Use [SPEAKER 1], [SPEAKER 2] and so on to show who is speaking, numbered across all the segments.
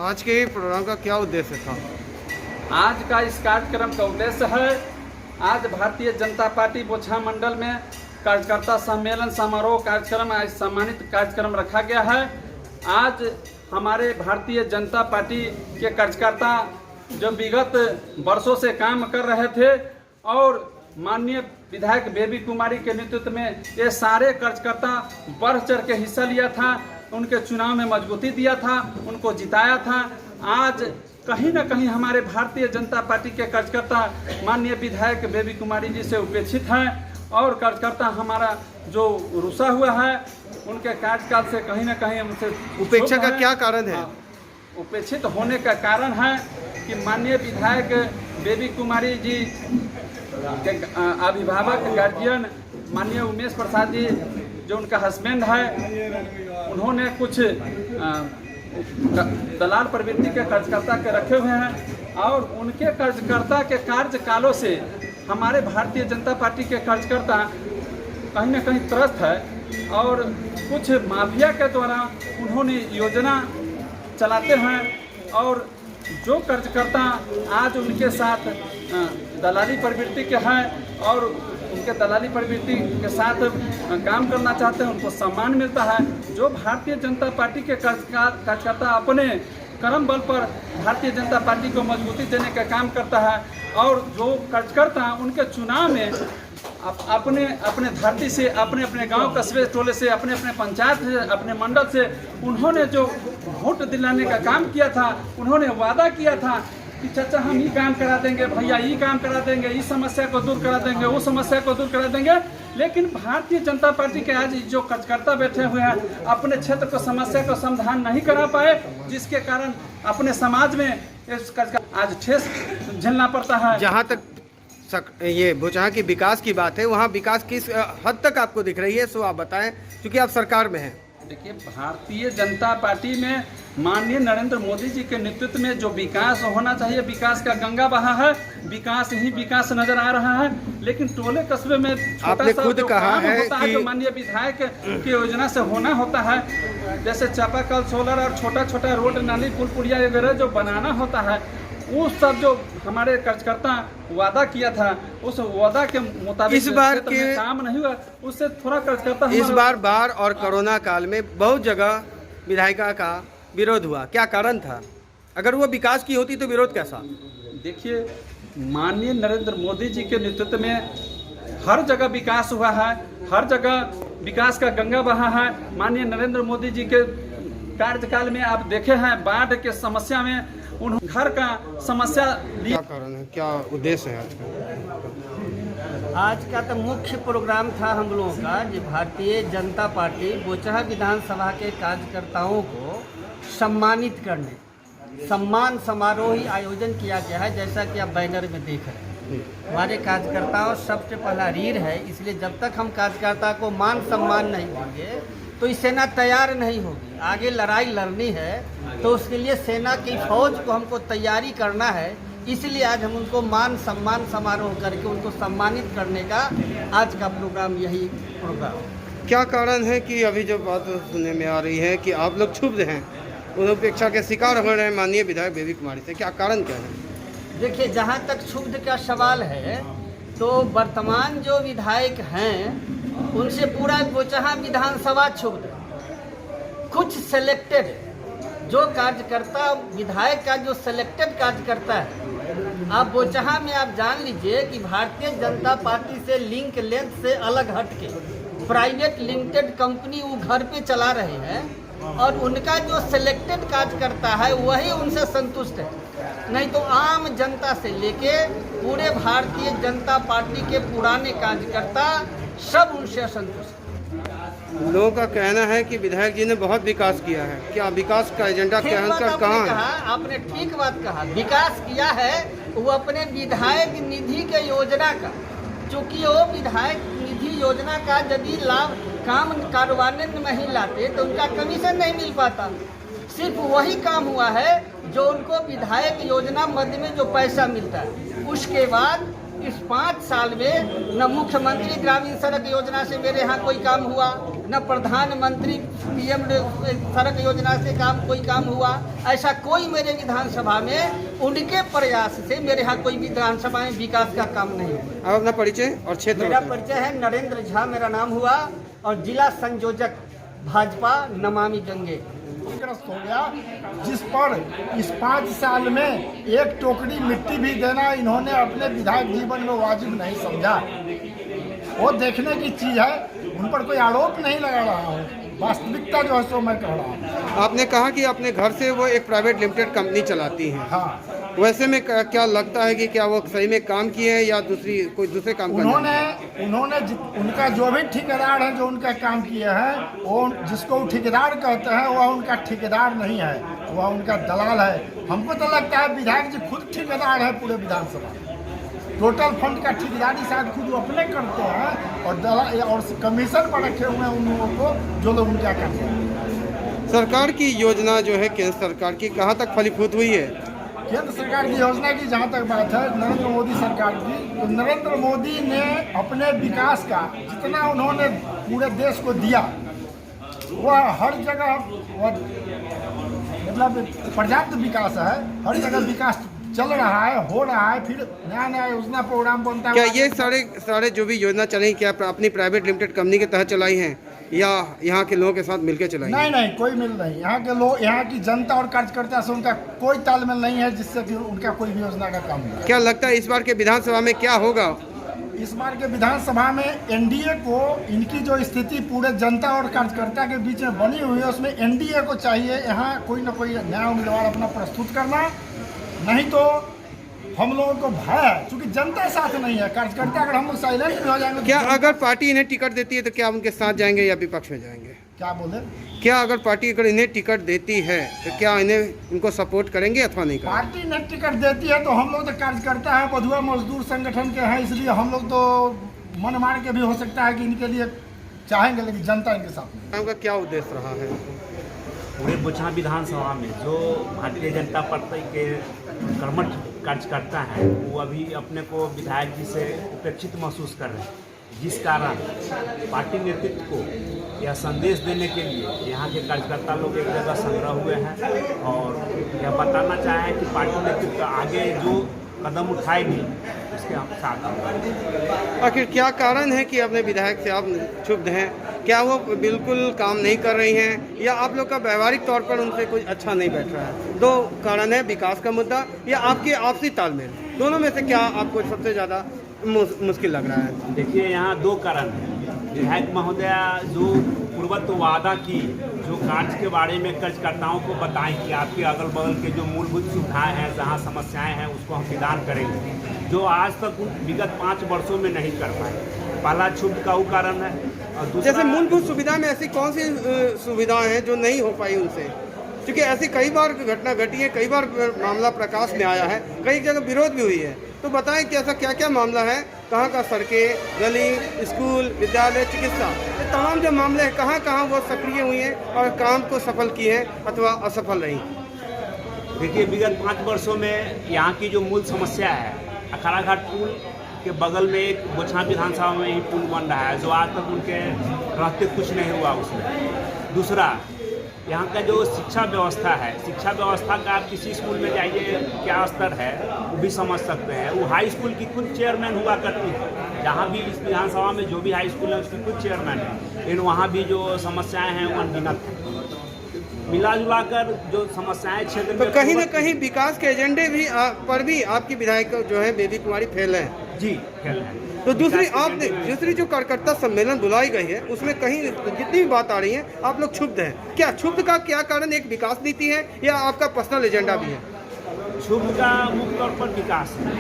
[SPEAKER 1] आज के प्रोग्राम का क्या उद्देश्य था?
[SPEAKER 2] आज का इस कार्यक्रम का उद्देश्य है, आज भारतीय जनता पार्टी बोचहा मंडल में कार्यकर्ता सम्मेलन समारोह कार्यक्रम, आज सम्मानित कार्यक्रम रखा गया है। आज हमारे भारतीय जनता पार्टी के कार्यकर्ता जो विगत वर्षों से काम कर रहे थे और माननीय विधायक बेबी कुमारी के नेतृत्व में ये सारे कार्यकर्ता बढ़ चढ़ के हिस्सा लिया था, उनके चुनाव में मजबूती दिया था, उनको जिताया था। आज कहीं ना कहीं हमारे भारतीय जनता पार्टी के कार्यकर्ता माननीय विधायक बेबी कुमारी जी से उपेक्षित हैं और कार्यकर्ता हमारा जो रुसा हुआ है उनके कार्यकाल से कहीं ना कहीं उनसे
[SPEAKER 1] उपेक्षा का क्या कारण है?
[SPEAKER 2] उपेक्षित होने का कारण है कि माननीय विधायक बेबी कुमारी जी के अभिभावक गार्जियन माननीय उमेश प्रसाद जी जो उनका हस्बैंड है, उन्होंने कुछ दलाल प्रवृत्ति के कार्यकर्ता के रखे हुए हैं और उनके कार्यकर्ता के कार्यकालों से हमारे भारतीय जनता पार्टी के कार्यकर्ता कहीं ना कहीं त्रस्त है और कुछ माफिया के द्वारा उन्होंने योजना चलाते हैं और जो कार्यकर्ता आज उनके साथ दलाली प्रवृत्ति के हैं और उनके दलाली प्रवृत्ति के साथ काम करना चाहते हैं, उनको सम्मान मिलता है। जो भारतीय जनता पार्टी के कार्यकर्ता अपने कर्म बल पर भारतीय जनता पार्टी को मजबूती देने का काम करता है और जो कार्यकर्ता उनके चुनाव में अपने अपने धरती से, अपने अपने गांव कस्बे टोले से, अपने अपने पंचायत से, अपने मंडल से उन्होंने जो वोट दिलाने का काम किया था, उन्होंने वादा किया था कि चाचा हम ये काम करा देंगे, भैया ये काम करा देंगे, इस समस्या को दूर करा देंगे, वो समस्या को दूर करा देंगे। लेकिन भारतीय जनता पार्टी के आज जो कार्यकर्ता बैठे हुए हैं अपने क्षेत्र को समस्या का समाधान नहीं करा पाए, जिसके कारण अपने समाज में आज ठेस झेलना पड़ता है।
[SPEAKER 1] जहाँ तक ये बोचहा की विकास की बात है, वहाँ विकास किस हद तक आपको दिख रही है, सो आप बताएं, क्योंकि आप सरकार में हैं।
[SPEAKER 2] देखिए, भारतीय जनता पार्टी में माननीय नरेंद्र मोदी जी के नेतृत्व में जो विकास होना चाहिए, विकास का गंगा बहा है, विकास ही विकास नजर आ रहा है। लेकिन टोले कस्बे में
[SPEAKER 1] आपने खुद कहा है कि
[SPEAKER 2] जो माननीय विधायक की योजना से होना होता है, जैसे चापाकल, सोलर और छोटा छोटा रोड, नाली, पुल पुलिया वगैरह जो बनाना होता है, वो सब जो हमारे कार्यकर्ता वादा किया था उस वादा के मुताबिक
[SPEAKER 1] इस बार के
[SPEAKER 2] काम नहीं हुआ, उससे थोड़ा कार्यकर्ता
[SPEAKER 1] इस बार और कोरोना काल में बहुत जगह विधायिका का विरोध हुआ, क्या कारण था? अगर वो विकास की होती तो विरोध कैसा?
[SPEAKER 2] देखिए, माननीय नरेंद्र मोदी जी के नेतृत्व में हर जगह विकास हुआ है, हर जगह विकास का गंगा बहा है। माननीय नरेंद्र मोदी जी के कार्यकाल में आप देखे हैं बाढ़ के समस्या में उन घर का समस्या
[SPEAKER 1] क्या कारण है, क्या उद्देश्य है
[SPEAKER 3] आज का? तो मुख्य प्रोग्राम था हम लोगों का जो भारतीय जनता पार्टी बोचहा विधानसभा के कार्यकर्ताओं को सम्मानित करने, सम्मान समारोह ही आयोजन किया गया है। जैसा कि आप बैनर में देख रहे हैं, हमारे कार्यकर्ताओं सबसे पहला रीढ़ है, इसलिए जब तक हम कार्यकर्ता को मान सम्मान नहीं देंगे तो ये सेना तैयार नहीं होगी। आगे लड़ाई लड़नी है तो उसके लिए सेना की फौज को हमको तैयारी करना है, इसलिए आज हम उनको मान सम्मान समारोह करके उनको सम्मानित करने का आज का प्रोग्राम यही प्रोग्राम।
[SPEAKER 1] क्या कारण है कि अभी जो बात सुनने में आ रही है कि आप लोग क्षुब्ध हैं, उपेक्षा के शिकार हो रहे हैं माननीय विधायक बेबी कुमारी से, क्या कारण क्या है?
[SPEAKER 3] देखिए, जहाँ तक क्षुब्ध का सवाल है तो वर्तमान जो विधायक हैं उनसे पूरा बोचहा विधानसभा क्षुब्ध है। कुछ सिलेक्टेड जो कार्यकर्ता, विधायक का जो सिलेक्टेड कार्यकर्ता है, आप बोचहा में आप जान लीजिए कि भारतीय जनता पार्टी से लिंक लेंथ से अलग हटके प्राइवेट लिमिटेड कंपनी वो घर पे चला रहे हैं और उनका जो सिलेक्टेड कार्यकर्ता है वही उनसे संतुष्ट है, नहीं तो आम जनता से लेके पूरे भारतीय जनता पार्टी के पुराने कार्यकर्ता सब उनसे संतुष्ट है।
[SPEAKER 1] लोगों का कहना है कि विधायक जी ने बहुत विकास किया है, क्या विकास का एजेंडा क्या कहाँ है?
[SPEAKER 3] आपने ठीक बात कहा, विकास किया है वो अपने विधायक निधि के योजना का, चूँकि वो विधायक निधि योजना का यदि लाभ काम कार्यान्वयन में नहीं लाते तो उनका कमीशन नहीं मिल पाता। सिर्फ वही काम हुआ है जो उनको विधायक योजना मध्य में जो पैसा मिलता है, उसके बाद इस 5 साल में न मुख्यमंत्री ग्रामीण सड़क योजना से मेरे यहाँ कोई काम हुआ, न प्रधानमंत्री PM सड़क योजना से कोई काम हुआ। ऐसा कोई मेरे विधानसभा में उनके प्रयास से मेरे यहाँ कोई विधानसभा में विकास का काम नहीं हुआ।
[SPEAKER 1] आप अपना परिचय और क्षेत्र
[SPEAKER 3] मेरा
[SPEAKER 1] बताएं।
[SPEAKER 3] परिचय है नरेंद्र झा, मेरा नाम हुआ, और जिला संयोजक भाजपा नमामि गंगे।
[SPEAKER 4] ग्रस्त हो गया, जिस पर इस 5 साल में एक टोकरी मिट्टी भी देना इन्होंने अपने विधायक जीवन में वाजिब नहीं समझा। वो देखने की चीज है, उन पर कोई आरोप नहीं लगा रहा हूँ, वास्तविकता जो है सो मैं कह रहा हूँ।
[SPEAKER 1] आपने कहा कि अपने घर से वो एक प्राइवेट लिमिटेड कंपनी चलाती हैं।
[SPEAKER 4] हाँ,
[SPEAKER 1] वैसे में क्या लगता है कि क्या वो सही में काम किए हैं या कोई दूसरे काम कर रहे हैं?
[SPEAKER 4] उनका जो भी ठेकेदार है, जो उनका काम किए हैं, वो जिसको ठेकेदार कहते हैं वह उनका ठेकेदार नहीं है, वह उनका दलाल है। हमको तो लगता है विधायक जी खुद ठेकेदार है पूरे विधानसभा। टोटल फंड का ठेकेदारी शायद खुद वो अपने करते हैं और दलाल और कमीशन पर रखे हुए हैं उन लोगों को जो लोग उनका करते हैं।
[SPEAKER 1] सरकार की योजना जो है केंद्र सरकार की कहाँ तक फलीभूत हुई है?
[SPEAKER 4] केंद्र सरकार की योजना की जहाँ तक बात है, नरेंद्र मोदी सरकार की, तो नरेंद्र मोदी ने अपने विकास का जितना उन्होंने पूरे देश को दिया, वह हर जगह मतलब पर्याप्त विकास है। हर जगह विकास चल रहा है, हो रहा है, फिर नया नया योजना प्रोग्राम बनता है।
[SPEAKER 1] क्या ये सारे जो भी योजना चलाई क्या अपनी प्राइवेट लिमिटेड कंपनी के तहत चलाई हैं या यहाँ के लोगों के साथ मिलकर चलाई?
[SPEAKER 4] नहीं, कोई मिल नहीं। यहाँ के लोग, यहाँ की जनता और कार्यकर्ता से उनका कोई तालमेल नहीं है जिससे कि उनका कोई भी योजना का काम नहीं।
[SPEAKER 1] क्या लगता है इस बार के विधानसभा में क्या होगा?
[SPEAKER 4] इस बार के विधानसभा में एनडीए को, इनकी जो स्थिति पूरे जनता और कार्यकर्ता के बीच में बनी हुई है, उसमें एनडीए को चाहिए यहाँ कोई ना कोई नया उम्मीदवार अपना प्रस्तुत करना। नहीं तो हम लोगों को भय है, क्योंकि जनता साथ नहीं है, कार्यकर्ता अगर हम लोग साइलेंट भी हो जाएंगे।
[SPEAKER 1] क्या अगर पार्टी इन्हें टिकट देती है तो क्या उनके साथ जाएंगे या विपक्ष में जाएंगे?
[SPEAKER 4] क्या बोले?
[SPEAKER 1] क्या अगर पार्टी इन्हें टिकट देती है तो क्या इनको सपोर्ट करेंगे अथवा नहीं करेंगे?
[SPEAKER 4] पार्टी ने टिकट देती है तो हम लोग तो कार्यकर्ता हैं, बधुआ मजदूर संगठन के हैं, इसलिए हम लोग तो मन मार के भी हो सकता है कि इनके लिए चाहेंगे, लेकिन जनता इनके साथ नहीं।
[SPEAKER 1] आपका क्या उद्देश्य रहा है?
[SPEAKER 5] पूरे बोचहा विधानसभा में जो भारतीय जनता पार्टी के कर्मठ कार्यकर्ता हैं, वो अभी अपने को विधायक जी से उपेक्षित महसूस कर रहे हैं, जिस कारण पार्टी नेतृत्व को यह संदेश देने के लिए यहाँ के कार्यकर्ता लोग एक जगह संग्रह हुए हैं और यह बताना चाहें कि पार्टी नेतृत्व आगे जो कदम उठाएगी उसके हम साथ।
[SPEAKER 1] आखिर क्या कारण है कि अपने विधायक से आप क्षुब्ध हैं? क्या वो बिल्कुल काम नहीं कर रही हैं या आप लोग का व्यवहारिक तौर पर उनसे कुछ अच्छा नहीं बैठ रहा है? 2 कारण है, विकास का मुद्दा या आपके आपसी तालमेल, दोनों में से क्या आपको सबसे ज़्यादा मुश्किल लग रहा है?
[SPEAKER 5] देखिए, यहाँ 2 कारण हैं। विधायक महोदया जो पूर्वत वादा की, जो कार्य के बारे में कार्यकर्ताओं को बताएं कि आपके अगल बगल के जो मूलभूत सुविधाएं हैं, जहां समस्याएं हैं, उसको हम निदान करेंगे, जो आज तक विगत 5 वर्षों में नहीं कर पाए। पहला क्षुब्ध का वो कारण है। और दूसरा,
[SPEAKER 1] जैसे मूलभूत सुविधा में ऐसी कौन सी सुविधाएं हैं जो नहीं हो पाई उनसे? क्योंकि ऐसी कई बार घटना घटी है, कई बार मामला प्रकाश में आया है, कई जगह विरोध भी हुई है। तो बताएं कि ऐसा क्या क्या मामला है, कहाँ का सड़कें, गली, स्कूल, विद्यालय, चिकित्सा, ये तमाम जो मामले हैं कहाँ कहाँ वो सक्रिय हुई हैं और काम को सफल किए हैं अथवा असफल रही?
[SPEAKER 5] देखिए, विगत 5 वर्षों में यहाँ की जो मूल समस्या है, अखाड़ा घाट पुल के बगल में एक बोचहा विधानसभा में ही पुल बन रहा है, जो आज तक उनके रहते कुछ नहीं हुआ उसमें। दूसरा, यहाँ का जो शिक्षा व्यवस्था है, शिक्षा व्यवस्था का आप किसी स्कूल में जाइए क्या स्तर है वो भी समझ सकते हैं। वो हाई स्कूल की खुद चेयरमैन हुआ करती है, जहाँ भी इस विधानसभा में जो भी हाई स्कूल है उसकी खुद चेयरमैन है, लेकिन वहाँ भी जो समस्याएं हैं वो अनगिनत हैं। मिला जुला कर जो समस्याएं क्षेत्र में,
[SPEAKER 1] तो कहीं ना कहीं विकास के एजेंडे भी पर भी आपकी विधायक जो है बेबी कुमारी फेल है।
[SPEAKER 5] जी फेल है।
[SPEAKER 1] तो दूसरी जो कार्यकर्ता सम्मेलन बुलाई गई है उसमें कहीं जितनी भी बात आ रही है आप लोग क्षुब्ध हैं। क्या क्षुब्ध का क्या कारण, एक विकास नीति है या आपका पर्सनल एजेंडा भी है?
[SPEAKER 5] क्षुब्ध का मुख्य तौर पर विकास है,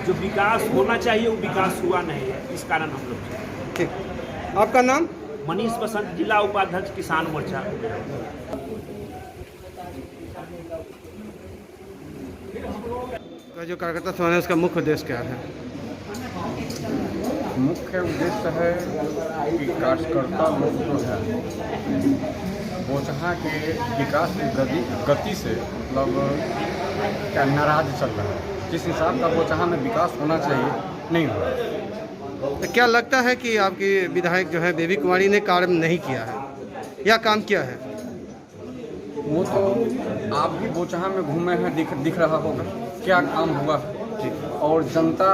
[SPEAKER 5] जो विकास होना चाहिए वो विकास हुआ नहीं है, इस कारण हम लोग।
[SPEAKER 1] ठीक, आपका नाम?
[SPEAKER 5] मनीष बसंत, जिला उपाध्यक्ष किसान मोर्चा।
[SPEAKER 1] का जो कार्यकर्ता सम्मेलन है उसका मुख्य उद्देश्य क्या है?
[SPEAKER 6] मुख्य उद्देश्य है कि कार्यकर्ता लोग जो है बोचहा के विकास की गति से मतलब क्या नाराज चल रहा है। जिस हिसाब का बोचहा में विकास होना चाहिए नहीं हुआ।
[SPEAKER 1] तो क्या लगता है कि आपकी विधायक जो है बेबी कुमारी ने कार्य नहीं किया है या काम किया है?
[SPEAKER 6] वो तो आप भी बोचहा में घूमे हैं, दिख रहा होगा क्या काम हुआ है, और जनता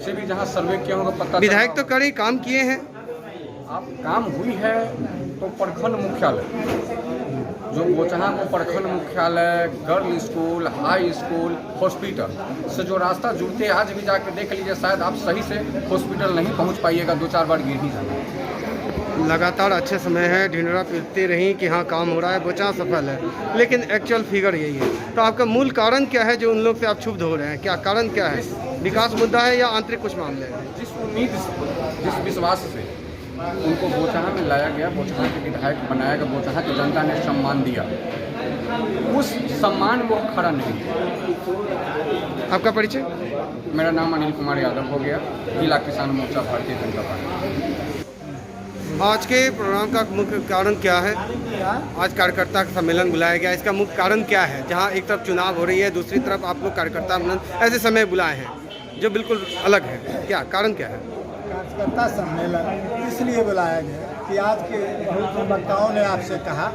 [SPEAKER 6] से भी जहाँ सर्वे किया होगा पता
[SPEAKER 1] विधायक
[SPEAKER 6] चला
[SPEAKER 1] तो कई काम किए हैं।
[SPEAKER 6] आप काम हुई है तो प्रखंड मुख्यालय, जो बोचहा को प्रखंड मुख्यालय, girl school, high school, hospital से जो रास्ता जुड़ते, आज भी जाके देख लीजिए, शायद आप सही से हॉस्पिटल नहीं पहुंच पाइएगा, 2-4 बार गिर ही जाना।
[SPEAKER 1] लगातार अच्छे समय है, ढिंढोरा पीटती रही कि हाँ काम हो रहा है, बोचहा सफल है, लेकिन एक्चुअल फिगर यही है। तो आपका मूल कारण क्या है जो उन लोग से आप क्षुब्ध हो रहे हैं? क्या कारण क्या है? विकास मुद्दा है या आंतरिक कुछ मामले हैं?
[SPEAKER 6] जिस उम्मीद से, जिस विश्वास से उनको बोचहा में लाया गया, बोचहा के विधायक बनाया गया, बोचहा की जनता ने सम्मान दिया, उस सम्मान को खड़ा नहीं किया।
[SPEAKER 1] आपका परिचय?
[SPEAKER 6] मेरा नाम अनिल कुमार यादव हो गया, जिला किसान मोर्चा भारतीय जनता पार्टी।
[SPEAKER 1] आज के प्रोग्राम का मुख्य कारण क्या है? आज कार्यकर्ता का सम्मेलन बुलाया गया, इसका मुख्य कारण क्या है? जहां एक तरफ चुनाव हो रही है, दूसरी तरफ आप लोग कार्यकर्ता सम्मेलन ऐसे समय बुलाए हैं जो बिल्कुल अलग है, क्या कारण क्या है?
[SPEAKER 7] कार्यकर्ता सम्मेलन इसलिए बुलाया गया कि आज के बहुत वक्ताओं ने आपसे कहा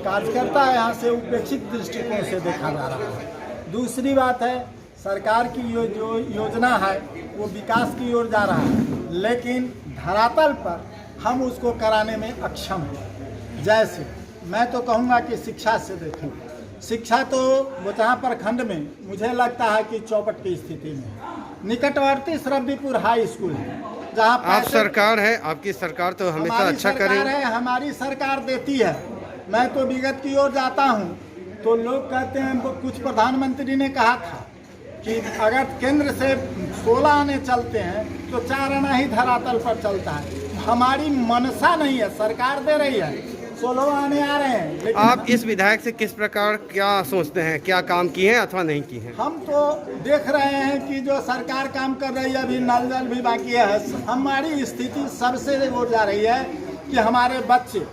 [SPEAKER 7] कार्यकर्ता यहाँ से उपेक्षित दृष्टिकोण से देखा जा रहा है। दूसरी बात है, सरकार की जो योजना है वो विकास की ओर जा रहा है, लेकिन धरातल पर हम उसको कराने में अक्षम हैं। जैसे मैं तो कहूँगा कि शिक्षा से देखें, शिक्षा तो बोचहा प्रखंड में मुझे लगता है कि चौपट की स्थिति में है। निकटवर्ती श्रवदीपुर हाई स्कूल है जहाँ
[SPEAKER 1] आप सरकार है, आपकी सरकार तो हमेशा अच्छा करे।
[SPEAKER 7] हमारी सरकार देती है। मैं तो विगत की ओर जाता हूँ तो लोग कहते हैं, कुछ प्रधानमंत्री ने कहा था कि अगर केंद्र से 16 आने चलते हैं तो 4 आना ही धरातल पर चलता है। हमारी मनसा नहीं है, सरकार दे रही है, 16 आने आ रहे हैं, लेकिन
[SPEAKER 1] आप इस विधायक से किस प्रकार क्या सोचते हैं, क्या काम किए हैं अथवा नहीं किए हैं?
[SPEAKER 7] हम तो देख रहे हैं कि जो सरकार काम कर रही है, अभी नल जल भी बाकी है। हमारी स्थिति सबसे वो जा रही है कि हमारे बच्चे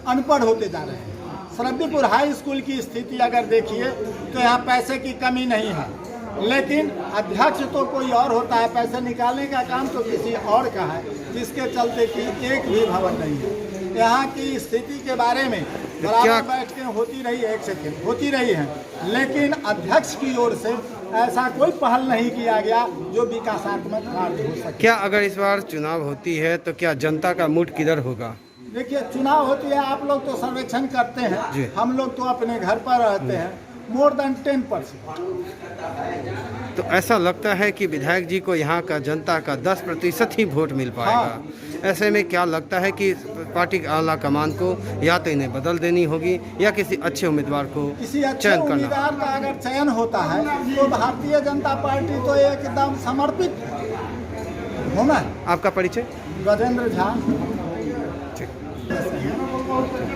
[SPEAKER 7] अनपढ़ होते जा रहे हैं। श्रवदीपुर हाई स्कूल की स्थिति अगर देखिए तो यहाँ पैसे की कमी नहीं है, लेकिन अध्यक्ष तो कोई और होता है, पैसे निकालने का काम तो किसी और का है, जिसके चलते कि एक भी भवन नहीं है। यहाँ की स्थिति के बारे में बराबर बैठ के होती रही, एक सेकेंड होती रही है, लेकिन अध्यक्ष की ओर से ऐसा कोई पहल नहीं किया गया जो विकासात्मक कार्य हो सके।
[SPEAKER 1] क्या अगर इस बार चुनाव होती है तो क्या जनता का मूड किधर होगा?
[SPEAKER 7] देखिए, चुनाव होती है, आप लोग तो सर्वेक्षण करते हैं, हम लोग तो अपने घर पर रहते हैं, मोर देन 10%।
[SPEAKER 1] तो ऐसा लगता है कि विधायक जी को यहाँ का जनता का 10% ही वोट मिल पाएगा। ऐसे में क्या लगता है कि पार्टी की आला कमान को या तो इन्हें बदल देनी होगी या किसी अच्छे उम्मीदवार को
[SPEAKER 7] किसी अच्छे
[SPEAKER 1] चयन करना?
[SPEAKER 7] उम्मीदवार का अगर चयन होता है तो भारतीय जनता पार्टी तो एकदम समर्पित होना है।
[SPEAKER 1] आपका परिचय?
[SPEAKER 7] गजेंद्र झा।